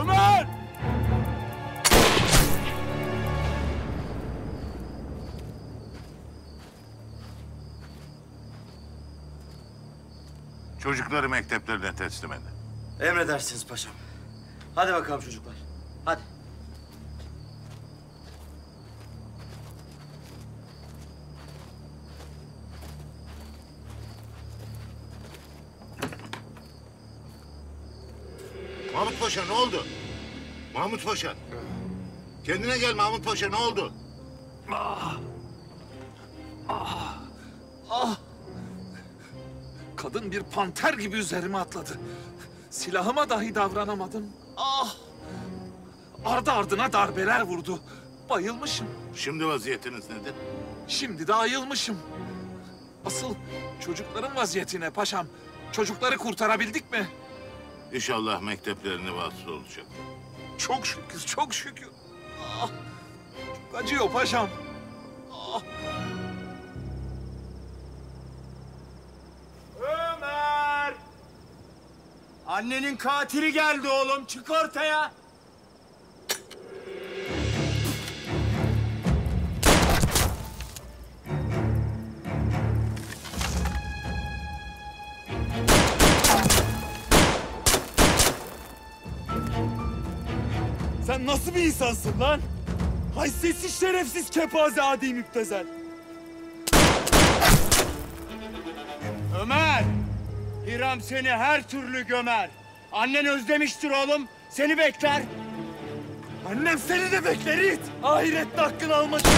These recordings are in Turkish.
Ömer! Çocukları mekteplerine teslim edin. Emredersiniz paşam. Hadi bakalım çocuklar. Hadi. Mahmut Paşa ne oldu? Mahmut Paşa. Kendine gel Mahmut Paşa, ne oldu? Kadın bir panter gibi üzerime atladı. Silahıma dahi davranamadım. Ah! Ardı ardına darbeler vurdu. Bayılmışım. Şimdi vaziyetiniz nedir? Şimdi de ayılmışım. Asıl çocukların vaziyetine paşam. Çocukları kurtarabildik mi? İnşallah mekteplerine vasıl olacak. Çok şükür, çok şükür. Ah! Çok acıyor paşam. Ah! Ömer! Annenin katili geldi oğlum. Çık ortaya. Sen nasıl bir insansın lan? Haysiyetsiz, şerefsiz, kepaze, adi müptezel. Ömer! Hiram seni her türlü gömer. Annen özlemiştir oğlum. Seni bekler. Annem seni de bekler it. Ahirette hakkını almak için.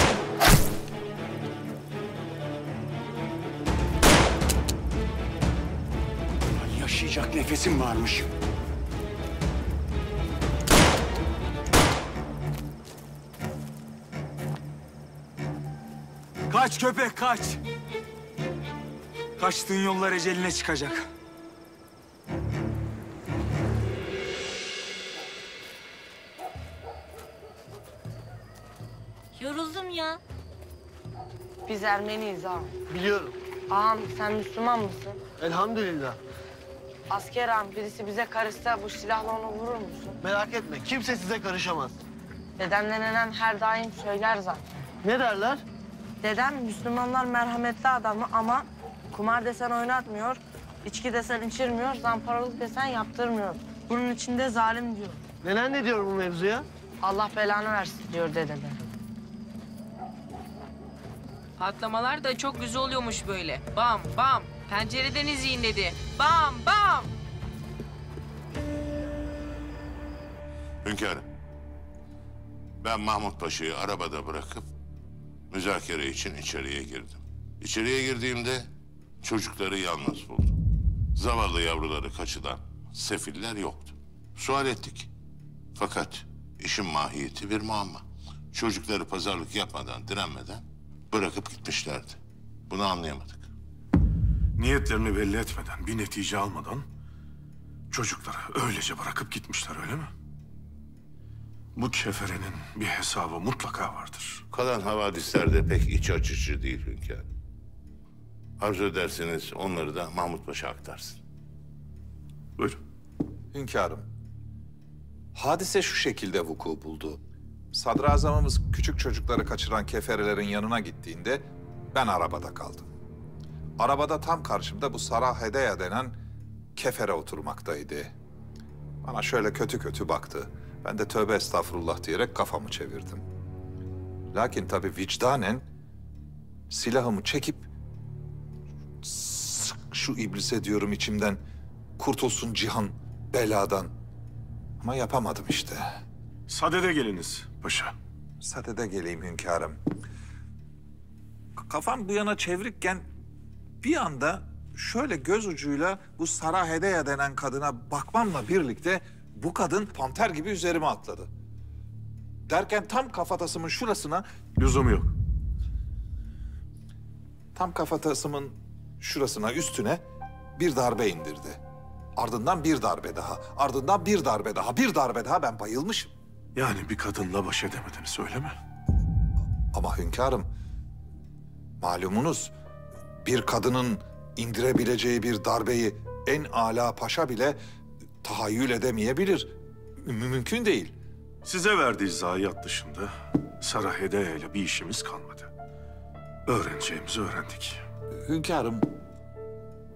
Yaşayacak nefesim varmış. Kaç köpek kaç. Kaçtığın yollar eceline çıkacak. Yoruldum ya. Biz Ermeniyiz ağam. Biliyorum. Ağam sen Müslüman mısın? Elhamdülillah. Asker ağam birisi bize karışsa bu silahla onu vurur musun? Merak etme, kimse size karışamaz. Dedemle nenem her daim söyler zaten. Ne derler? Dedem Müslümanlar merhametli adamı ama kumar desen oynatmıyor, içki desen içirmiyor, zamparalık desen yaptırmıyor. Bunun içinde zalim diyor. Nenen ne diyor bu mevzuya? Allah belanı versin diyor dedeme. Patlamalar da çok güzel oluyormuş böyle. Bam bam. Pencereden izleyin dedi. Bam bam. Hünkârım, ben Mahmut Paşa'yı arabada bırakıp müzakere için içeriye girdim. İçeriye girdiğimde çocukları yalnız buldum. Zavallı yavruları kaçıdan sefiller yoktu. Sual ettik. Fakat işin mahiyeti bir muamma. Çocukları pazarlık yapmadan, direnmeden bırakıp gitmişlerdi. Bunu anlayamadık. Niyetlerini belli etmeden, bir netice almadan çocukları öylece bırakıp gitmişler, öyle mi? Bu keferenin bir hesabı mutlaka vardır. Kalan havadisler de pek iç açıcı değil hünkârım. Arzu ederseniz onları da Mahmut Paşa aktarsın. Buyurun. Hünkârım, hadise şu şekilde vuku buldu. Sadrazamımız küçük çocukları kaçıran keferelerin yanına gittiğinde ben arabada kaldım. Arabada tam karşımda bu Sarah Hedeya denen kefere oturmaktaydı. Bana şöyle kötü kötü baktı. Ben de tövbe estağfurullah diyerek kafamı çevirdim. Lakin tabii vicdanen silahımı çekip "Sık şu iblise diyorum içimden, kurtulsun cihan beladan." Ama yapamadım işte. Sadede geliniz paşa. Sadede geleyim hünkârım. Kafam bu yana çevirikken bir anda şöyle göz ucuyla bu Sarah Hedeya denen kadına bakmamla birlikte bu kadın panter gibi üzerime atladı. Derken tam kafatasımın şurasına, Lüzum yok. tam kafatasımın şurasına, üstüne bir darbe indirdi. Ardından bir darbe daha, ardından bir darbe daha, bir darbe daha, ben bayılmışım. Yani bir kadınla baş edemediniz, öyle mi? Ama hünkârım, malumunuz bir kadının indirebileceği bir darbeyi en âlâ paşa bile tahayyül edemeyebilir. Mümkün değil. Size verdiği zayiat dışında Sarah Hedeya ile bir işimiz kalmadı. Öğreneceğimizi öğrendik. Hünkârım,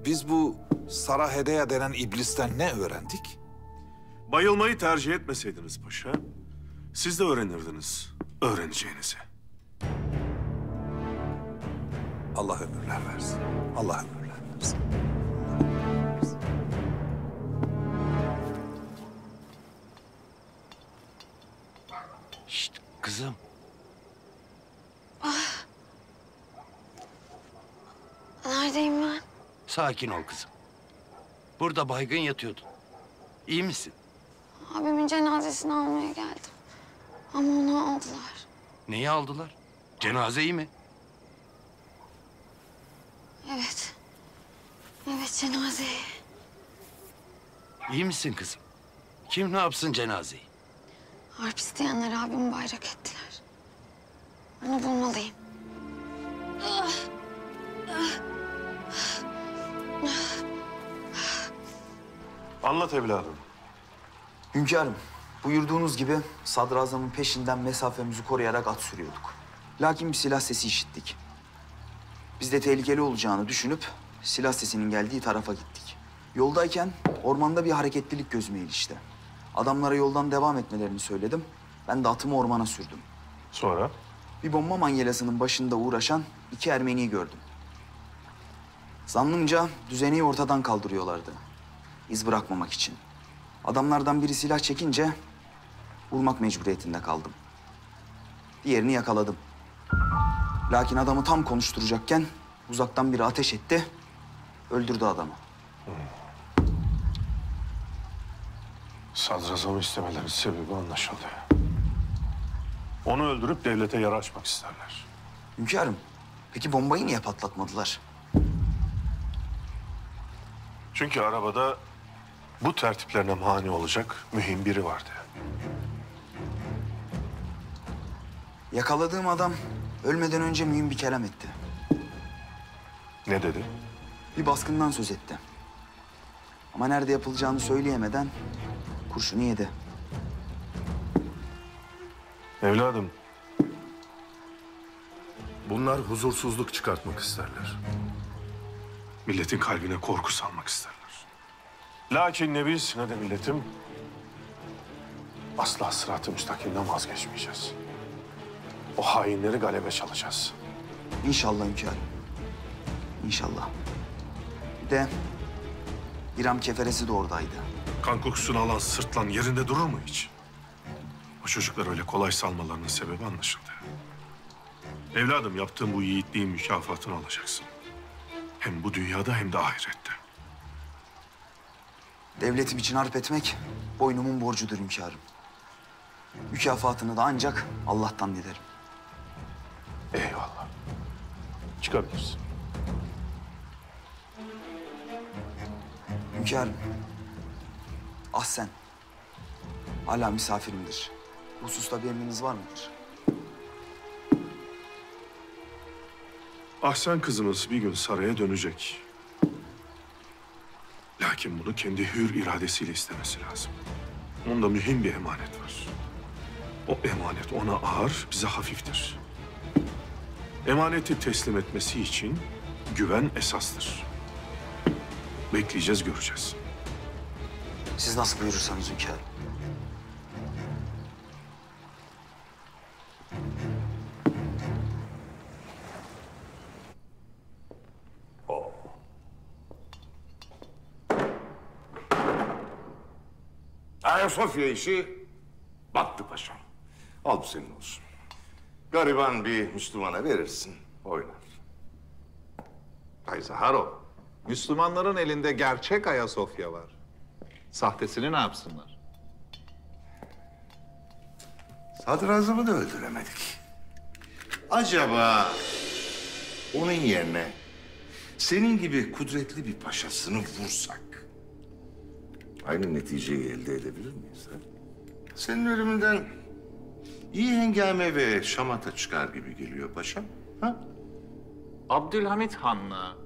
biz bu Sarah Hedeya denen iblisten ne öğrendik? Bayılmayı tercih etmeseydiniz paşa, siz de öğrenirdiniz öğreneceğinizi. Allah ömürler versin. Allah ömürler versin. Şşt kızım. Neredeyim ben? Sakin ol kızım. Burada baygın yatıyordun. İyi misin? Abimin cenazesini almaya geldim. Ama onu aldılar. Neyi aldılar? Cenazeyi mi? Evet. Evet, cenazeyi. İyi misin kızım? Kim ne yapsın cenazeyi? Harp isteyenler abimi bayrak ettiler. Onu bulmalıyım. Anlat evladım. Hünkârım, buyurduğunuz gibi sadrazamın peşinden mesafemizi koruyarak at sürüyorduk. Lakin bir silah sesi işittik. Biz de tehlikeli olacağını düşünüp silah sesinin geldiği tarafa gittik. Yoldayken ormanda bir hareketlilik gözüme ilişti. Adamlara yoldan devam etmelerini söyledim. Ben de atımı ormana sürdüm. Sonra? Bir bomba manyelasının başında uğraşan iki Ermeniyi gördüm. Zannımca düzeneyi ortadan kaldırıyorlardı. İz bırakmamak için. Adamlardan biri silah çekince vurmak mecburiyetinde kaldım. Diğerini yakaladım. Lakin adamı tam konuşturacakken uzaktan biri ateş etti, öldürdü adamı. Sadrazamı istemelerinin sebebi anlaşıldı. Onu öldürüp devlete yara açmak isterler. Hünkârım, peki bombayı niye patlatmadılar? Çünkü arabada bu tertiplerine mani olacak mühim biri vardı. Yakaladığım adam ölmeden önce mühim bir kelam etti. Ne dedi? Bir baskından söz etti. Ama nerede yapılacağını söyleyemeden kurşunu yedi. Evladım, bunlar huzursuzluk çıkartmak isterler. Milletin kalbine korku salmak isterler. Lakin ne biz ne de milletim asla sırat-ı müstakimden vazgeçmeyeceğiz. O hainleri galebe çalacağız. İnşallah hünkârım. İnşallah. Bir de İrem keferesi de oradaydı. Kan kokusunu alan sırtlan yerinde durur mu hiç? O çocuklar öyle kolay salmalarının sebebi anlaşıldı. Evladım, yaptığın bu yiğitliğin mükafatını alacaksın. Hem bu dünyada hem de ahirette. Devletim için harp etmek boynumun borcudur hünkârım. Mükafatını da ancak Allah'tan dilerim. Eyvallah. Çıkabilirsin. Hünkârım, Ahsen hala misafirimdir. Bu hususta bir emriniz var mıdır? Ahsen kızımız bir gün saraya dönecek. Lakin bunu kendi hür iradesiyle istemesi lazım. Onda mühim bir emanet var. O emanet ona ağır, bize hafiftir. Emaneti teslim etmesi için güven esastır. Bekleyeceğiz, göreceğiz. Siz nasıl buyurursanız hünkârım. Ayasofya işi battı paşam. Al bu senin olsun. Gariban bir Müslümana verirsin, oynar. Bay Zaharov, Müslümanların elinde gerçek Ayasofya var. Sahtesini ne yapsınlar? Sadrazamı da öldüremedik. Acaba onun yerine senin gibi kudretli bir paşasını vursak aynı neticeyi elde edebilir miyiz? Ha? Senin ölümünden iyi hengame ve şamata çıkar gibi geliyor paşam. Ha? Abdülhamit Han'la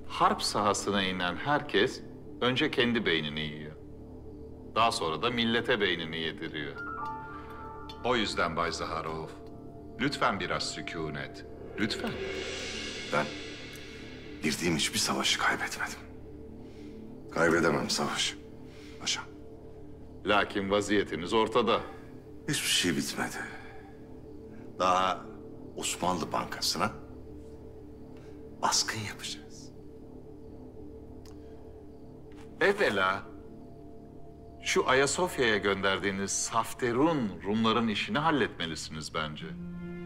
harp sahasına inen herkes önce kendi beynini yiyor. Daha sonra da millete beynini yediriyor. O yüzden Bay Zaharov, lütfen biraz sükûnet. Lütfen. Ben girdiğim hiçbir savaşı kaybetmedim. Kaybedemem savaşı paşam. Lakin vaziyetiniz ortada. Hiçbir şey bitmedi. Daha Osmanlı Bankası'na baskın yapacağız. Evvela şu Ayasofya'ya gönderdiğiniz Safterun Rumların işini halletmelisiniz bence.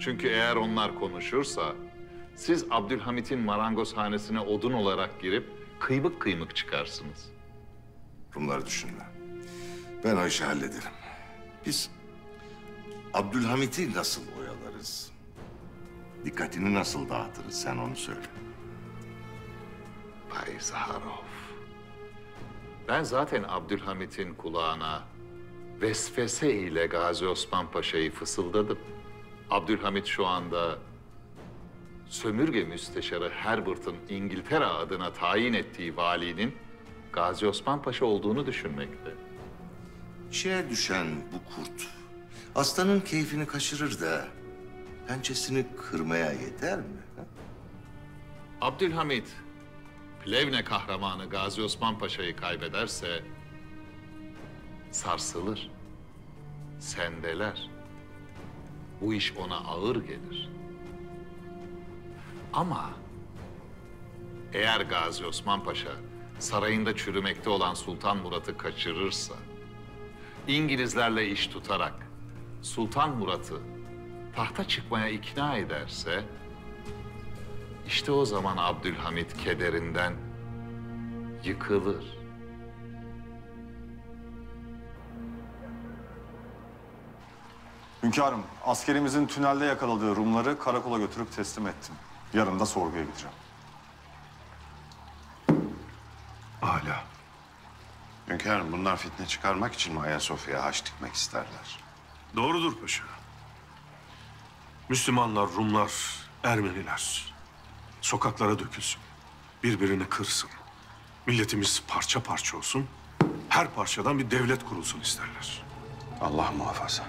Çünkü eğer onlar konuşursa siz Abdülhamit'in marangozhanesine odun olarak girip kıymık kıymık çıkarsınız. Rumları düşünme. Ben o işi hallederim. Biz Abdülhamit'i nasıl oyalarız? Dikkatini nasıl dağıtırız sen onu söyle. Bay Zaharov, ben zaten Abdülhamit'in kulağına vesvese ile Gazi Osman Paşa'yı fısıldadım. Abdülhamit şu anda sömürge müsteşarı Herbert'ın İngiltere adına tayin ettiği valinin Gazi Osman Paşa olduğunu düşünmekte. İşe düşen bu kurt aslanın keyfini kaçırır da pençesini kırmaya yeter mi? Ha? Abdülhamit, Plevne kahramanı Gazi Osman Paşa'yı kaybederse sarsılır, sendeler. Bu iş ona ağır gelir. Ama eğer Gazi Osman Paşa sarayında çürümekte olan Sultan Murat'ı kaçırırsa, İngilizlerle iş tutarak Sultan Murat'ı tahta çıkmaya ikna ederse, işte o zaman Abdülhamit kederinden yıkılır. Hünkârım, askerimizin tünelde yakaladığı Rumları karakola götürüp teslim ettim. Yarın da sorguya gideceğim. Âlâ. Hünkârım, bunlar fitne çıkarmak için mi Ayasofya'ya haç dikmek isterler? Doğrudur paşa. Müslümanlar, Rumlar, Ermeniler sokaklara dökülsün. Birbirini kırsın. Milletimiz parça parça olsun, her parçadan bir devlet kurulsun isterler. Allah muhafaza.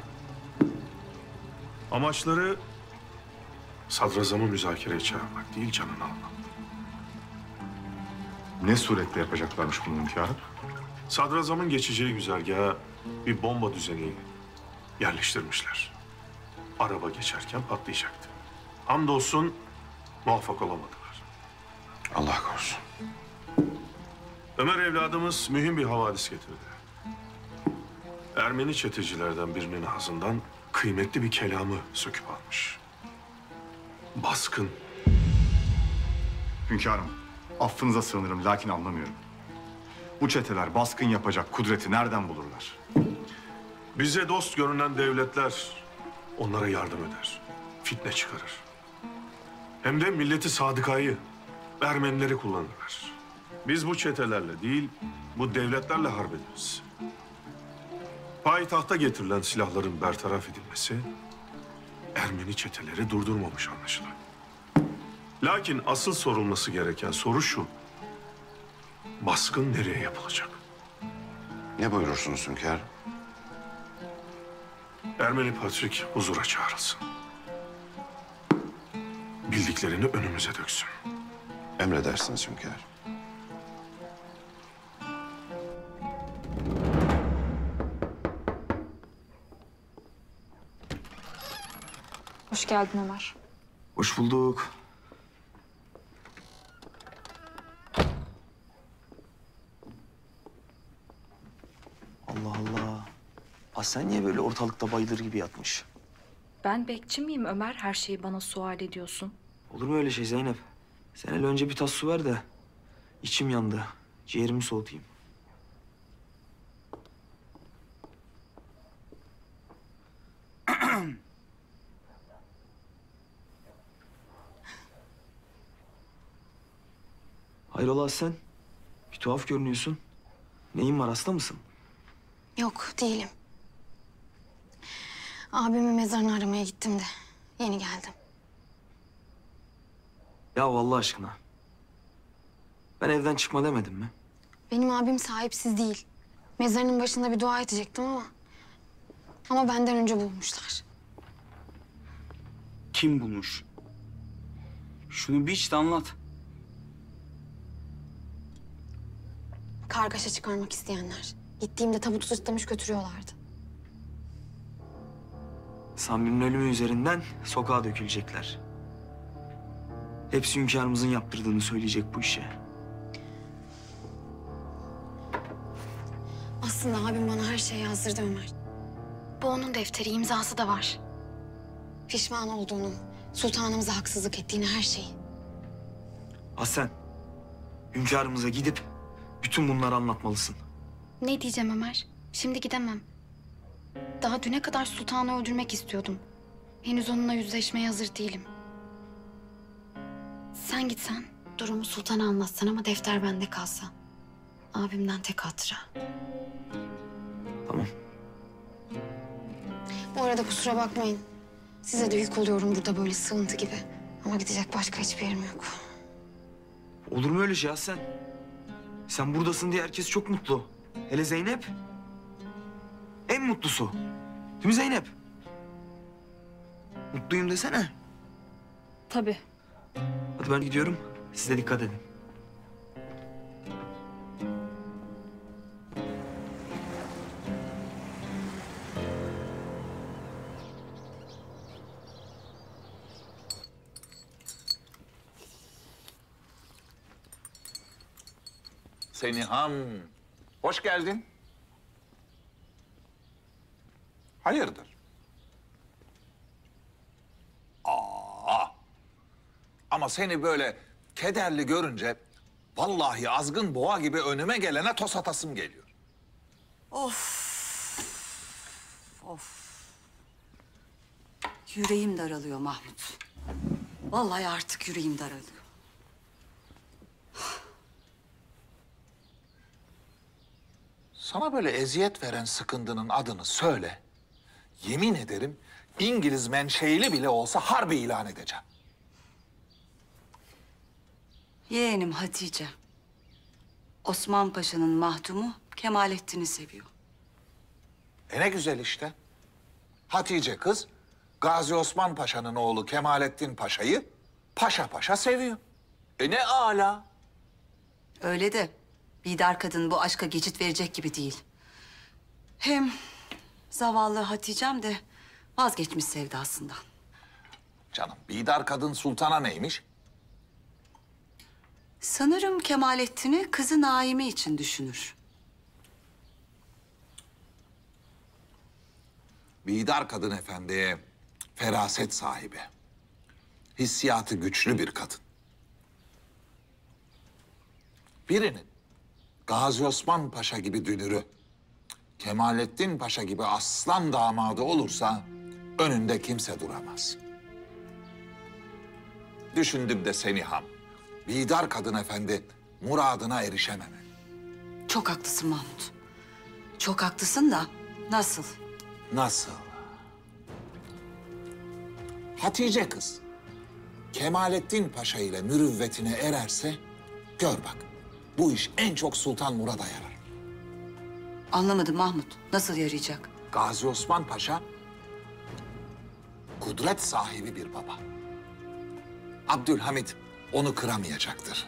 Amaçları sadrazamı müzakereye çağırmak değil, canını almak. Ne suretle yapacaklarmış bunu hünkârım? Sadrazamın geçeceği güzergaha bir bomba düzeni yerleştirmişler. Araba geçerken patlayacaktı. Hamdolsun muvaffak olamadılar. Allah korusun. Ömer evladımız mühim bir havadis getirdi. Ermeni çetecilerden birinin ağzından kıymetli bir kelamı söküp almış. Baskın. Hünkârım, affınıza sığınırım lakin anlamıyorum. Bu çeteler baskın yapacak kudreti nereden bulurlar? Bize dost görünen devletler onlara yardım eder. Fitne çıkarır. Hem de milleti sadıkayı, Ermenileri kullanırlar. Biz bu çetelerle değil, bu devletlerle harp ederiz. Payitahta getirilen silahların bertaraf edilmesi Ermeni çeteleri durdurmamış anlaşılan. Lakin asıl sorulması gereken soru şu: baskın nereye yapılacak? Ne buyurursunuz hünkârım? Ermeni Patrik huzura çağrılsın. Bildiklerini önümüze döksün. Emredersiniz hünkârım. Hoş geldin Ömer. Hoş bulduk. Allah Allah. Aslen niye böyle ortalıkta bayılır gibi yatmış? Ben bekçi miyim Ömer? Her şeyi bana sual ediyorsun. Olur mu öyle şey Zeynep? Sen hele önce bir tas su ver de içim yandı. Ciğerimi soğutayım. Hayrola sen? Bir tuhaf görünüyorsun. Neyin var, hasta mısın? Yok, değilim. Abimin mezarını aramaya gittim de yeni geldim. Ya vallahi aşkına. Ben evden çıkma demedim mi? Benim abim sahipsiz değil. Mezarının başında bir dua edecektim ama benden önce bulmuşlar. Kim bulmuş? Şunu bir hiç de anlat. Kargaşa çıkarmak isteyenler. Gittiğimde tabutu sırtlamış götürüyorlardı. Sami'nin ölümü üzerinden sokağa dökülecekler. Hepsi hünkârımızın yaptırdığını söyleyecek bu işe. Aslında abim bana her şeyi yazdırdı Ömer. Bu onun defteri, imzası da var. Pişman olduğunu, sultanımıza haksızlık ettiğini, her şeyi. Aslen, hünkârımıza gidip bütün bunları anlatmalısın. Ne diyeceğim Ömer? Şimdi gidemem. Daha düne kadar sultanı öldürmek istiyordum. Henüz onunla yüzleşmeye hazır değilim. Sen gitsen, durumu sultana anlatsan ama defter bende kalsa. Abimden tek hatıra. Tamam. Bu arada kusura bakmayın. Size de yük oluyorum burada böyle sığıntı gibi. Ama gidecek başka hiçbir yerim yok. Olur mu öyle şey Aslen? Sen buradasın diye herkes çok mutlu. Hele Zeynep. En mutlusu. Değil mi Zeynep? Mutluyum desene. Tabii. Hadi ben gidiyorum. Siz de dikkat edin. Seniham, hoş geldin. Hayırdır? Ama seni böyle kederli görünce vallahi azgın boğa gibi önüme gelene toz atasım geliyor. Of. Of. Yüreğim daralıyor Mahmut. Vallahi artık yüreğim daralıyor. Sana böyle eziyet veren sıkıntının adını söyle. Yemin ederim İngiliz menşeili bile olsa harbi ilan edeceğim. Yeğenim Hatice. Osman Paşa'nın mahdumu Kemalettin'i seviyor. Ne güzel işte. Hatice kız, Gazi Osman Paşa'nın oğlu Kemalettin Paşa'yı paşa paşa seviyor. Ne ala. Öyle de Bidar kadın bu aşka geçit verecek gibi değil. Hem zavallı Hatice'm de vazgeçmiş sevdasından. Canım, Bidar kadın sultana neymiş? Sanırım Kemalettin'i kızı Naime için düşünür. Bidar kadın efendi feraset sahibi. Hissiyatı güçlü bir kadın. Birinin Gazi Osman Paşa gibi dünürü, Kemalettin Paşa gibi aslan damadı olursa önünde kimse duramaz. Düşündüm de seni ham. Bidar kadın efendi muradına erişememeli. Çok haklısın Mahmut. Çok haklısın da nasıl? Nasıl? Hatice kız Kemalettin Paşa ile mürüvvetine ererse gör bak, bu iş en çok Sultan Murad'a yarar. Anlamadım Mahmut. Nasıl yarayacak? Gazi Osman Paşa kudret sahibi bir baba. Abdülhamit onu kıramayacaktır.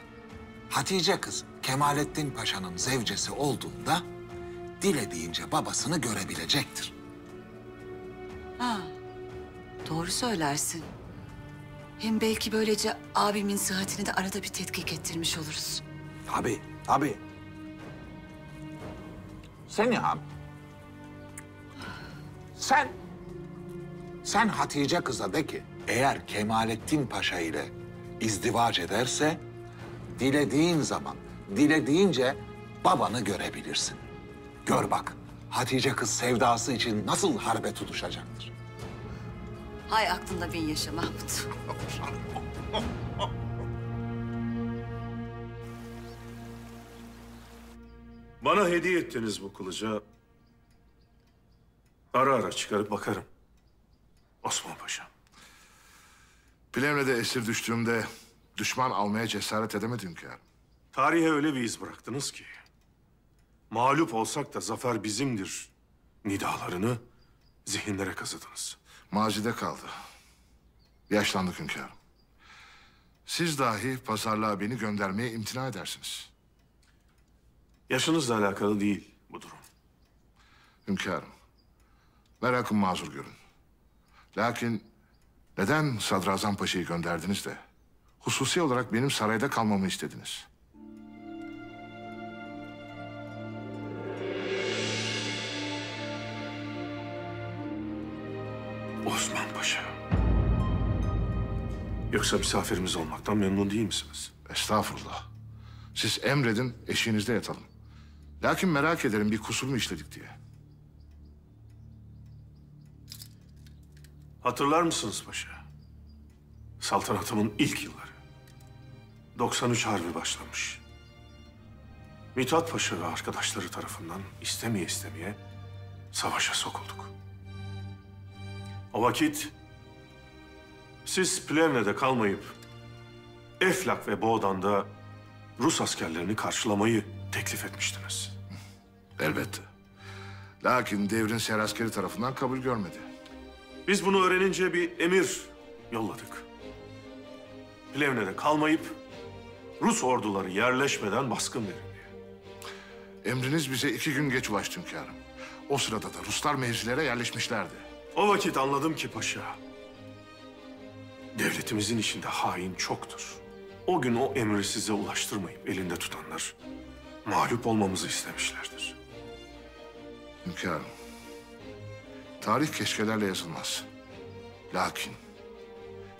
Hatice kız Kemalettin Paşa'nın zevcesi olduğunda dilediğince babasını görebilecektir. Ha, doğru söylersin. Hem belki böylece abimin sıhhatini de arada bir tetkik ettirmiş oluruz. Tabii, tabii. Sen ya, sen Hatice kıza de ki, eğer Kemalettin Paşa ile izdivaç ederse, dilediğin zaman, dilediğince babanı görebilirsin. Gör bak, Hatice kız sevdası için nasıl harbe tutuşacaktır. Hay aklında bin yaşa Mahmut. Bana hediye ettiniz bu kılıca. Ara ara çıkarıp bakarım. Osman Paşa. Plevne'de esir düştüğümde düşman almaya cesaret edemedim hünkârım. Tarihe öyle bir iz bıraktınız ki. Mağlup olsak da zafer bizimdir nidalarını zihinlere kazıdınız. Mazide kaldı. Yaşlandık hünkârım. Siz dahi pazarlığa beni göndermeye imtina edersiniz. Yaşınızla alakalı değil bu durum. Hünkârım, merakım mazur görün. Lakin neden Sadrazam Paşa'yı gönderdiniz de hususi olarak benim sarayda kalmamı istediniz? Osman Paşa. Yoksa misafirimiz olmaktan memnun değil misiniz? Estağfurullah. Siz emredin, eşiğinizde yatalım. Lakin merak ederim bir kusur mu işledik diye. Hatırlar mısınız paşa? Saltanatımın ilk yılları. 93 Harbi başlamış. Mithat Paşa ve arkadaşları tarafından istemeye istemeye savaşa sokulduk. O vakit siz Plevne'de kalmayıp Eflak ve Boğdan'da Rus askerlerini karşılamayı teklif etmiştiniz. Elbette. Lakin devrin seraskeri tarafından kabul görmedi. Biz bunu öğrenince bir emir yolladık. Plevne'de kalmayıp Rus orduları yerleşmeden baskın verin diye. Emriniz bize 2 gün geç ulaştı hünkârım. O sırada da Ruslar mevzilere yerleşmişlerdi. O vakit anladım ki paşa, devletimizin içinde hain çoktur. O gün o emri size ulaştırmayıp elinde tutanlar mağlup olmamızı istemişlerdir. Hünkârım, tarih keşkelerle yazılmaz. Lakin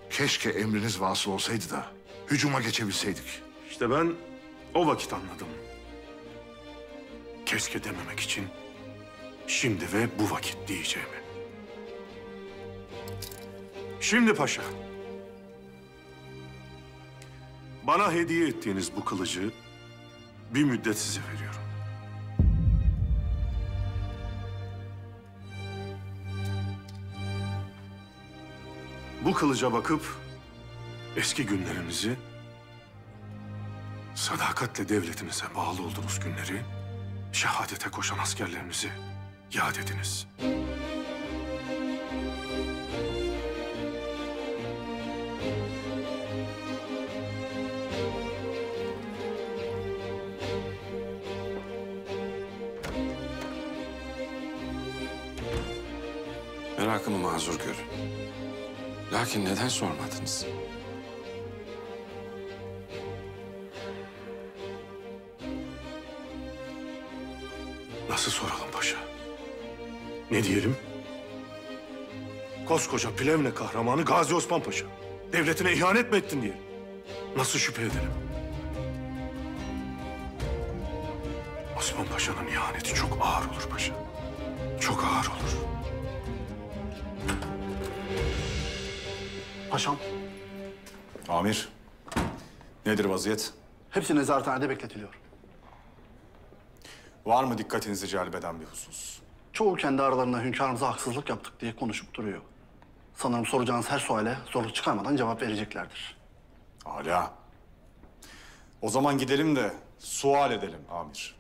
keşke emriniz vasıl olsaydı da hücuma geçebilseydik. İşte ben o vakit anladım. Keşke dememek için şimdi ve bu vakit diyeceğimi. Şimdi paşa, bana hediye ettiğiniz bu kılıcı bir müddet size veriyorum. Bu kılıca bakıp eski günlerinizi Sadakatle devletinize bağlı olduğunuz günleri, şehadete koşan askerlerinizi yad ediniz. Merakımı mazur görün. Lakin neden sormadınız? Nasıl soralım paşa? Ne diyelim? Koskoca Plevne kahramanı Gazi Osman Paşa. Devletine ihanet mi ettin diye. Nasıl şüphe edelim? Osman Paşa'nın ihaneti çok ağır olur paşa. Çok ağır olur. Paşam, Amir, nedir vaziyet? hepsi nezarethanede bekletiliyor. Var mı dikkatinizi celbeden bir husus? Çoğu kendi aralarında hünkârımıza haksızlık yaptık diye konuşup duruyor. Sanırım soracağınız her suale zorluk çıkarmadan cevap vereceklerdir. Âlâ. O zaman gidelim de sual edelim amir.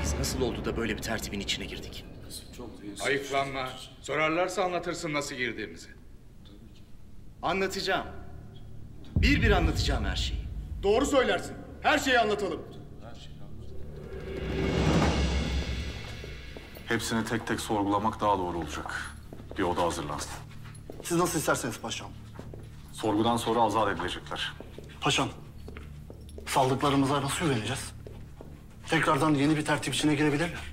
Biz nasıl oldu da böyle bir tertibin içine girdik? Ayıplanma. Sorarlarsa anlatırsın nasıl girdiğimizi. Anlatacağım. Bir bir anlatacağım her şeyi. Doğru söylersin. Her şeyi anlatalım. Hepsini tek tek sorgulamak daha doğru olacak. Bir oda hazırlansın. Siz nasıl isterseniz paşam. Sorgudan sonra azat edilecekler. Paşam, saldıklarımıza nasıl güveneceğiz? Tekrardan yeni bir tertip içine girebilirler.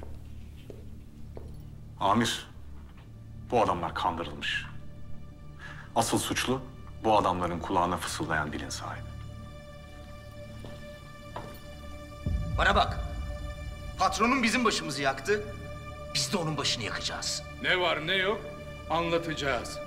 Amir, bu adamlar kandırılmış. Asıl suçlu bu adamların kulağına fısıldayan dilin sahibi. Bana bak. Patronun bizim başımızı yaktı. Biz de onun başını yakacağız. Ne var ne yok anlatacağız.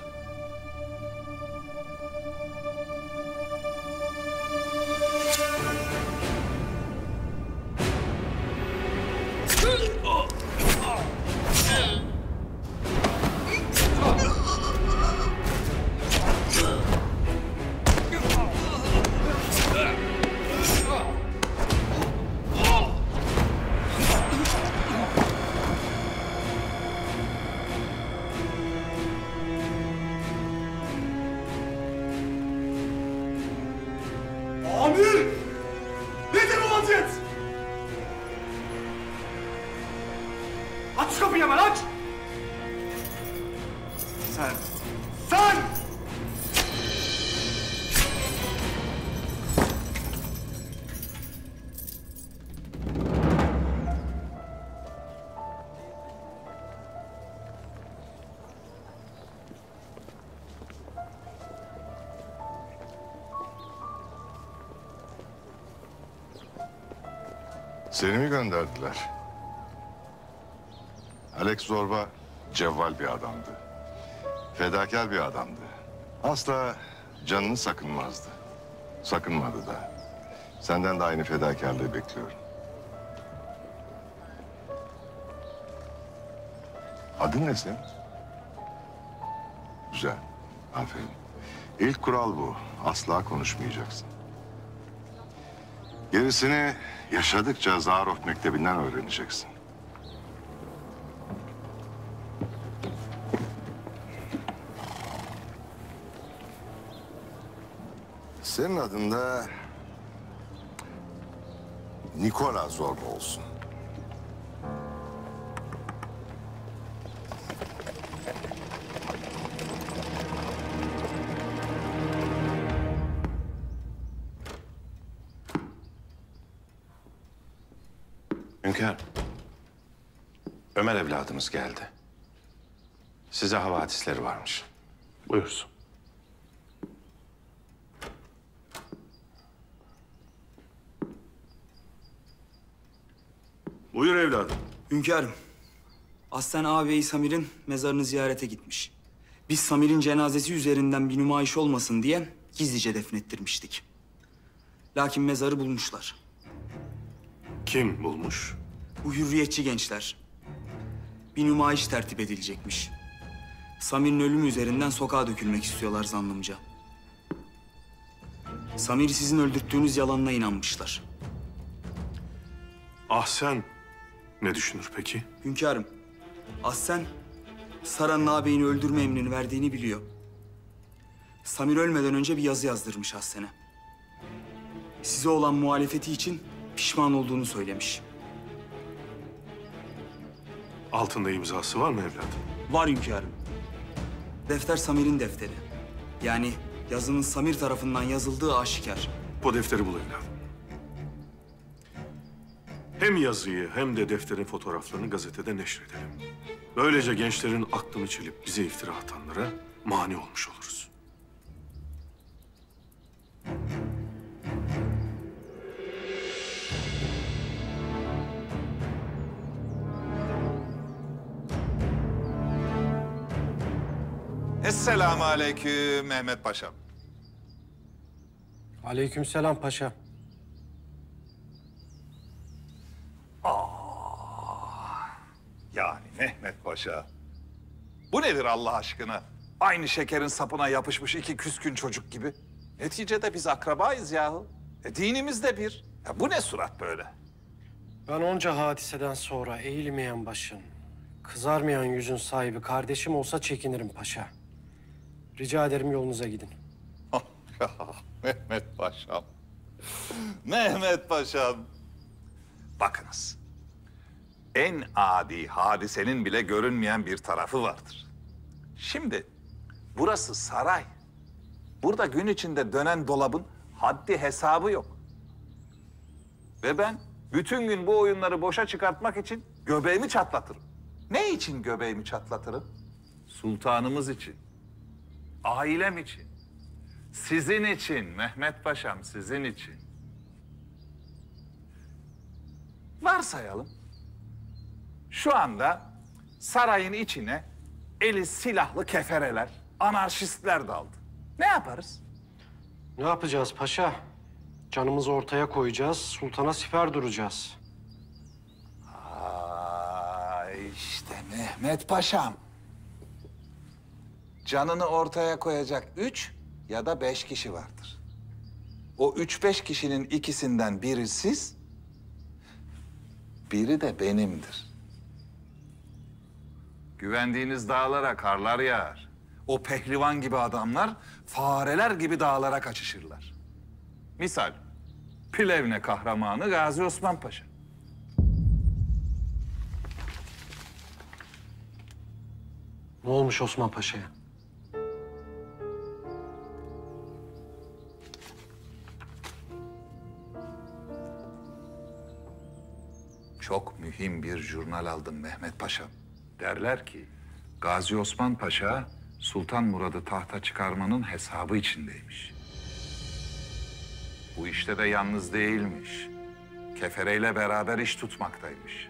Amir! Nedir bu vaziyet? Aç şu kapıyı hemen aç! Sen! Sen! Seni mi gönderdiler? Alex Zorba cevval bir adamdı. Fedakar bir adamdı. Asla canını sakınmazdı. Sakınmadı da. Senden de aynı fedakarlığı bekliyorum. Adın ne senin? Güzel. Aferin. İlk kural bu. Asla konuşmayacaksın. Gerisini yaşadıkça Zarof Mektebi'nden öğreneceksin. Senin adın da Nikola Zorba olsun. Hünkâr, Ömer evladımız geldi. Size havadisleri varmış. Buyursun. Buyur evladım. Hünkârım, Aslen ağabeyi Samir'in mezarını ziyarete gitmiş. Biz Samir'in cenazesi üzerinden bir nümayiş olmasın diye gizlice defnettirmiştik. Lakin mezarı bulmuşlar. Kim bulmuş? Bu hürriyetçi gençler. Bir nümayiş tertip edilecekmiş. Samir'in ölümü üzerinden sokağa dökülmek istiyorlar zannımca. Samir'i sizin öldürttüğünüz yalanına inanmışlar. Ahsen ne düşünür peki? Hünkârım, Ahsen Saran'ın ağabeyini öldürme emrini verdiğini biliyor. Samir ölmeden önce bir yazı yazdırmış Ahsen'e. Size olan muhalefeti için pişman olduğunu söylemiş. Altında imzası var mı evladım? Var hünkârım. Defter Samir'in defteri. Yani yazının Samir tarafından yazıldığı aşikar. Bu defteri bul evladım. Hem yazıyı hem de defterin fotoğraflarını gazetede neşredelim. Böylece gençlerin aklını çelip bize iftira atanlara mani olmuş oluruz. Esselamu aleyküm Mehmet Paşam. Aleykümselam paşa. Yani Mehmet Paşa. Bu nedir Allah aşkına? Aynı şekerin sapına yapışmış iki küskün çocuk gibi. Neticede biz akrabayız yahu. Dinimiz de bir. Ya bu ne surat böyle? Ben onca hadiseden sonra eğilmeyen başın, kızarmayan yüzün sahibi kardeşim olsa çekinirim paşa. Rica ederim yolunuza gidin. Mehmet Paşam. Mehmet Paşam. Bakınız. En adi hadisenin bile görünmeyen bir tarafı vardır. Şimdi burası saray. Burada gün içinde dönen dolabın haddi hesabı yok. Ve ben bütün gün bu oyunları boşa çıkartmak için göbeğimi çatlatırım. Ne için göbeğimi çatlatırım? Sultanımız için. Ailem için. Sizin için Mehmet Paşam, sizin için. Varsayalım. Şu anda sarayın içine eli silahlı kefereler, anarşistler daldı. Ne yaparız? Ne yapacağız paşa? Canımızı ortaya koyacağız, sultana siper duracağız. İşte Mehmet Paşam. Canını ortaya koyacak 3 ya da 5 kişi vardır. O 3-5 kişinin ikisinden biri siz, biri de benimdir. Güvendiğiniz dağlara karlar yağar. O pehlivan gibi adamlar fareler gibi dağlara kaçışırlar. Misal, Plevne kahramanı Gazi Osman Paşa. Ne olmuş Osman Paşa'ya? Çok mühim bir jurnal aldım Mehmet Paşam. Derler ki Gazi Osman Paşa Sultan Murad'ı tahta çıkarmanın hesabı içindeymiş. Bu işte de yalnız değilmiş. Kefereyle beraber iş tutmaktaymış.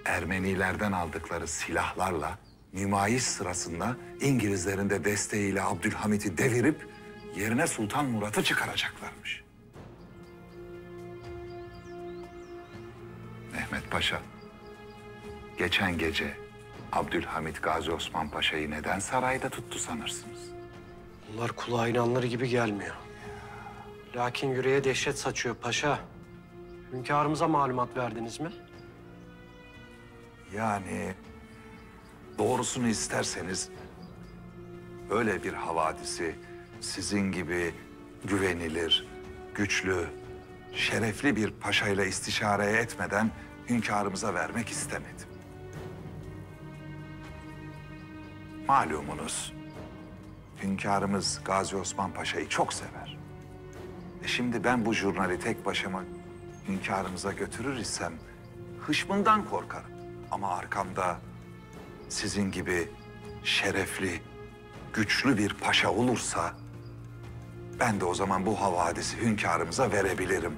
Ermenilerden aldıkları silahlarla nümayiş sırasında İngilizlerin de desteğiyle Abdülhamit'i devirip yerine Sultan Murad'ı çıkaracaklarmış. Mehmet Paşa, geçen gece Abdülhamit Gazi Osman Paşa'yı neden sarayda tuttu sanırsınız? Bunlar kulağa inanılır gibi gelmiyor. Lakin yüreğe dehşet saçıyor paşa. Hünkârımıza malumat verdiniz mi? Yani doğrusunu isterseniz öyle bir havadisi sizin gibi güvenilir, güçlü, şerefli bir paşayla istişare etmeden hünkârımıza vermek istemedim. Malumunuz hünkârımız Gazi Osman Paşa'yı çok sever. Şimdi ben bu jurnali tek başıma hünkârımıza götürür isem hışmından korkarım. Ama arkamda sizin gibi şerefli, güçlü bir paşa olursa ben de o zaman bu havadisi hünkârımıza verebilirim.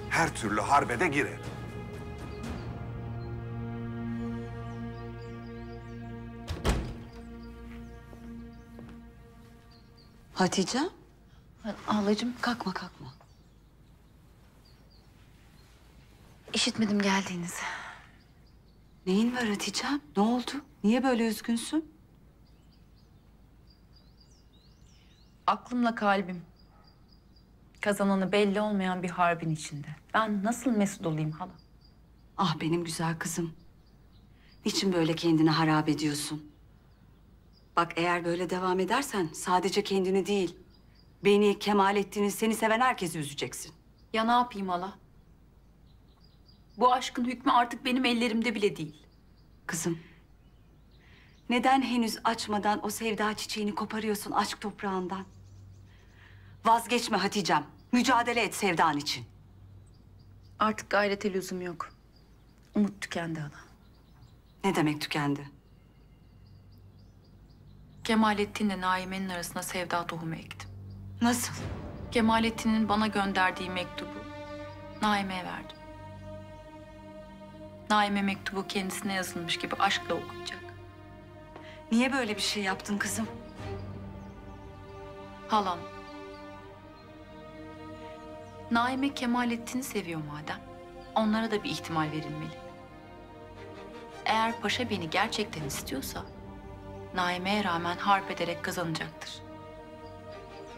Her türlü harbede girerim. Hatice? Ablacığım kalkma. İşitmedim geldiğinizi. Neyin var Hatice'm? Ne oldu? Niye böyle üzgünsün? Aklımla kalbim. Kazananı belli olmayan bir harbin içinde. Ben nasıl mesut olayım hala? Ah benim güzel kızım. Niçin böyle kendini harap ediyorsun? Bak eğer böyle devam edersen sadece kendini değil, beni, Kemalettin'i, seni seven herkesi üzeceksin. Ya ne yapayım hala? Bu aşkın hükmü artık benim ellerimde bile değil. Kızım, neden henüz açmadan o sevda çiçeğini koparıyorsun aşk toprağından? Vazgeçme Hatice'm. Mücadele et sevdan için. Artık gayrete lüzum yok. Umut tükendi hala. Ne demek tükendi? Kemalettin'le Naime'nin arasına sevda tohumu ektim. Nasıl? Kemalettin'in bana gönderdiği mektubu Naime'ye verdim. Naime mektubu kendisine yazılmış gibi aşkla okuyacak. Niye böyle bir şey yaptın kızım? Halam. Naime Kemalettin'i seviyor madem. Onlara da bir ihtimal verilmeli. Eğer paşa beni gerçekten istiyorsa Naime'ye rağmen harp ederek kazanacaktır.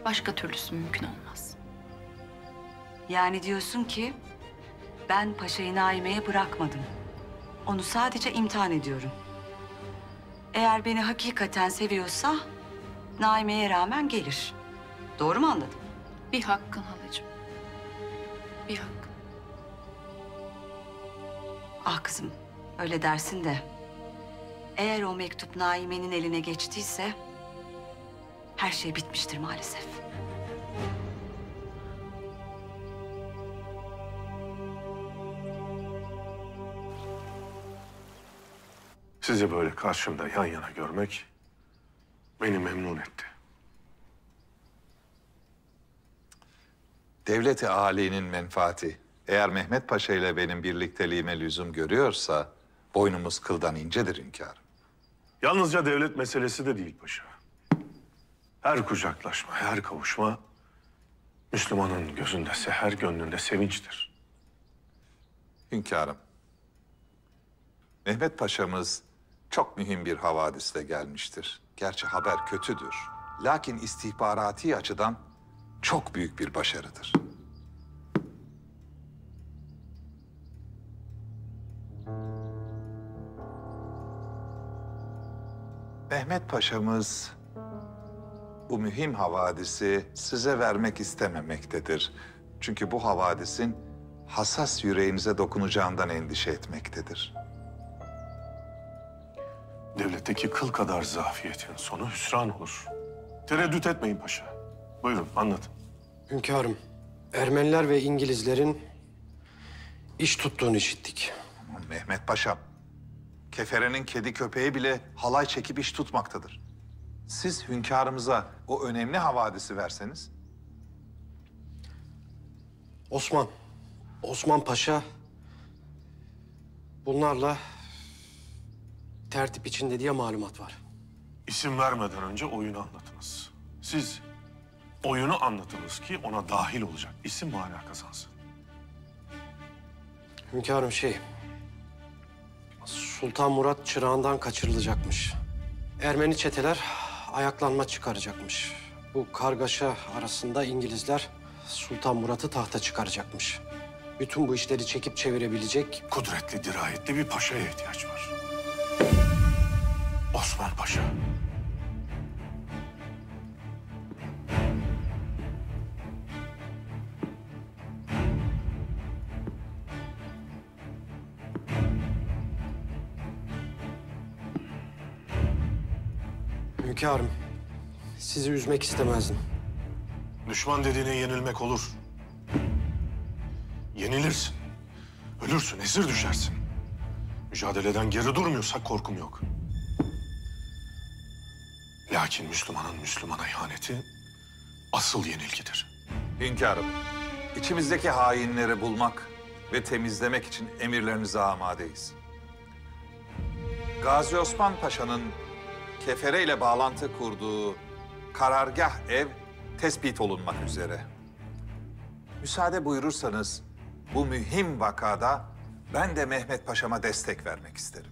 Başka türlüsü mümkün olmaz. Yani diyorsun ki ben paşayı Naime'ye bırakmadım. Onu sadece imtihan ediyorum. Eğer beni hakikaten seviyorsa Naime'ye rağmen gelir. Doğru mu anladım? Bir hakkın halacığım. Bir hakkın. Ah kızım, öyle dersin de. Eğer o mektup Naime'nin eline geçtiyse her şey bitmiştir maalesef. Sizi böyle karşımda yan yana görmek beni memnun etti. Devlet-i âlinin menfaati eğer Mehmet Paşa ile benim birlikteliğime lüzum görüyorsa boynumuz kıldan incedir hünkârım. Yalnızca devlet meselesi de değil paşa. Her kucaklaşma, her kavuşma Müslümanın gözünde seher, gönlünde sevinçtir. Hünkârım, Mehmet Paşa'mız çok mühim bir havadisle gelmiştir. Gerçi haber kötüdür. Lakin istihbarati açıdan çok büyük bir başarıdır. Mehmet Paşa'mız bu mühim havadisi size vermek istememektedir. Çünkü bu havadisin hassas yüreğinize dokunacağından endişe etmektedir. Devletteki kıl kadar zafiyetin sonu hüsran olur. Tereddüt etmeyin paşa. Buyurun anlatın. Hünkârım, Ermeniler ve İngilizlerin iş tuttuğunu işittik. Mehmet Paşa'm, keferenin kedi köpeği bile halay çekip iş tutmaktadır. Siz hünkârımıza o önemli havadisi verseniz. Osman Paşa bunlarla tertip içinde diye malumat var. İsim vermeden önce oyunu anlatınız. Siz oyunu anlatınız ki ona dahil olacak isim mana kazansın. Hünkârım Sultan Murat çırağından kaçırılacakmış. Ermeni çeteler ayaklanma çıkaracakmış. Bu kargaşa arasında İngilizler Sultan Murat'ı tahta çıkaracakmış. Bütün bu işleri çekip çevirebilecek kudretli, dirayetli bir paşaya ihtiyaç var. Osman Paşa. Hünkârım, sizi üzmek istemezdim. Düşman dediğine yenilmek olur. Yenilirsin. Ölürsün, esir düşersin. Mücadeleden geri durmuyorsak korkum yok. Lakin Müslümanın Müslümana ihaneti asıl yenilgidir. Hünkârım, içimizdeki hainleri bulmak ve temizlemek için emirlerinize amadeyiz. Gazi Osman Paşa'nın Kefere ile bağlantı kurduğu karargah ev tespit olunmak üzere. Müsaade buyurursanız bu mühim vakada ben de Mehmet Paşa'ma destek vermek isterim.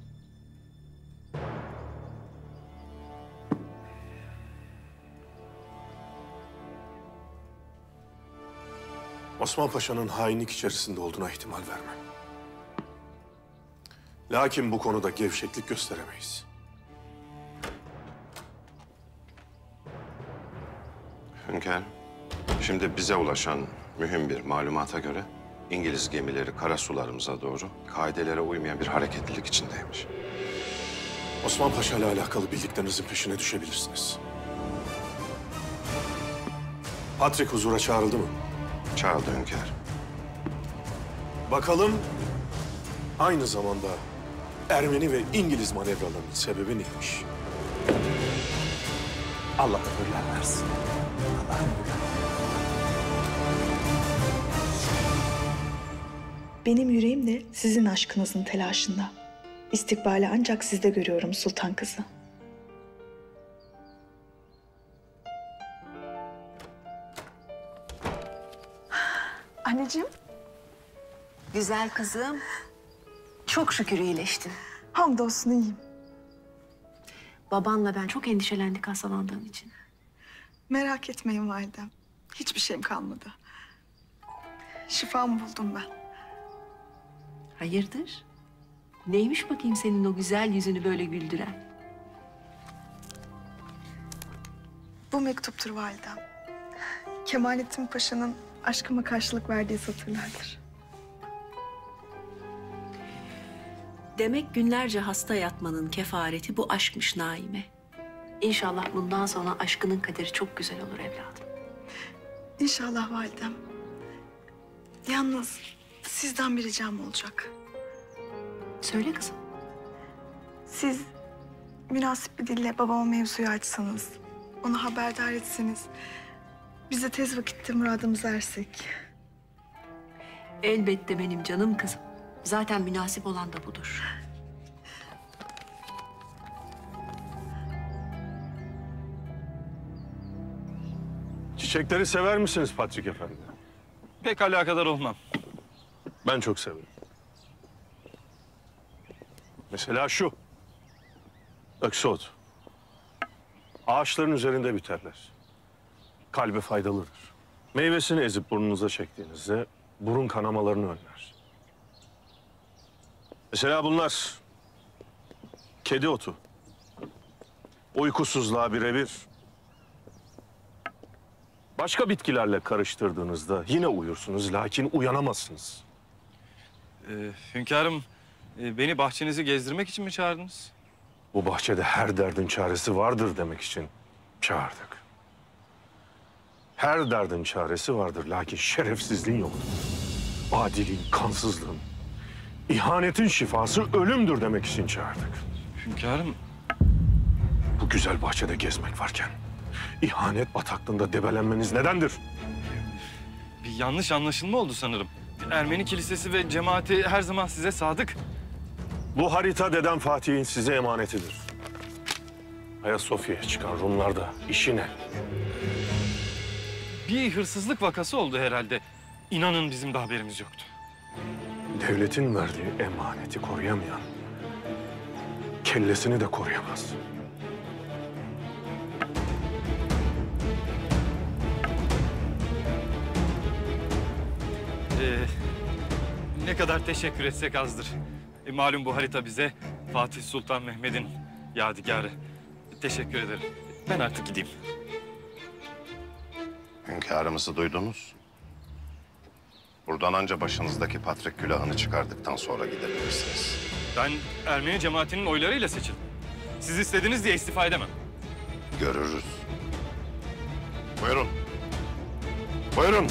Osman Paşa'nın hainlik içerisinde olduğuna ihtimal vermem. Lakin bu konuda gevşeklik gösteremeyiz. Hünkârım, şimdi bize ulaşan mühim bir malumata göre İngiliz gemileri kara sularımıza doğru kaidelere uymayan bir hareketlilik içindeymiş. Osman Paşa ile alakalı bildiklerinizin peşine düşebilirsiniz. Patrick huzura çağrıldı mı? Çağrıldı hünkârım. Bakalım aynı zamanda Ermeni ve İngiliz manevralarının sebebi neymiş? Allah ömürler versin. Allah ömürler. Benim yüreğim de sizin aşkınızın telaşında. İstikbali ancak sizde görüyorum sultan kızı. Anneciğim. Güzel kızım. Çok şükür iyileştin. Hamdolsun iyiyim. Babanla ben çok endişelendik hastalandığın için. Merak etmeyin validem. Hiçbir şeyim kalmadı. Şifamı buldum ben. Hayırdır? Neymiş bakayım senin o güzel yüzünü böyle güldüren? Bu mektuptur validem. Kemalettin Paşa'nın aşkıma karşılık verdiği satırlardır. Demek günlerce hasta yatmanın kefareti bu aşkmış Naime. İnşallah bundan sonra aşkının kaderi çok güzel olur evladım. İnşallah validem. Yalnız sizden bir ricam olacak. Söyle kızım. Siz münasip bir dille babama mevzuyu açsanız, onu haberdar etseniz, biz de tez vakitte muradımıza ersek. Elbette benim canım kızım. Zaten münasip olan da budur. Çiçekleri sever misiniz Patrick Efendi? Pek alakadar olmam. Ben çok severim. Mesela şu. Öksot. Ağaçların üzerinde biterler. Kalbe faydalıdır. Meyvesini ezip burnunuza çektiğinizde burun kanamalarını önler. Mesela bunlar. Kedi otu. Uykusuzluğa birebir. Başka bitkilerle karıştırdığınızda yine uyursunuz, lakin uyanamazsınız. Hünkârım, beni bahçenizi gezdirmek için mi çağırdınız? Bu bahçede her derdin çaresi vardır demek için çağırdık. Her derdin çaresi vardır, lakin şerefsizliğin yoktur. Adiliğin, kansızlığın, ihanetin şifası ölümdür demek için çağırdık. Hünkârım... Bu güzel bahçede gezmek varken ihanet bataklığında debelenmeniz nedendir? Bir yanlış anlaşılma oldu sanırım. Ermeni kilisesi ve cemaati her zaman size sadık. Bu harita Dedem Fatih'in size emanetidir. Ayasofya'ya çıkan Rumlarda işi ne? Bir hırsızlık vakası oldu herhalde. İnanın bizim de haberimiz yoktu. Devletin verdiği emaneti koruyamayan kellesini de koruyamaz. Ne kadar teşekkür etsek azdır. Malum bu harita bize Fatih Sultan Mehmet'in yadigarı. Teşekkür ederim. Ben artık gideyim. Hünkârımızı duydunuz. Buradan anca başınızdaki patrik külahını çıkardıktan sonra gidebilirsiniz. Ben Ermeni cemaatinin oylarıyla seçildim. Siz istediniz diye istifa edemem. Görürüz. Buyurun. Buyurun.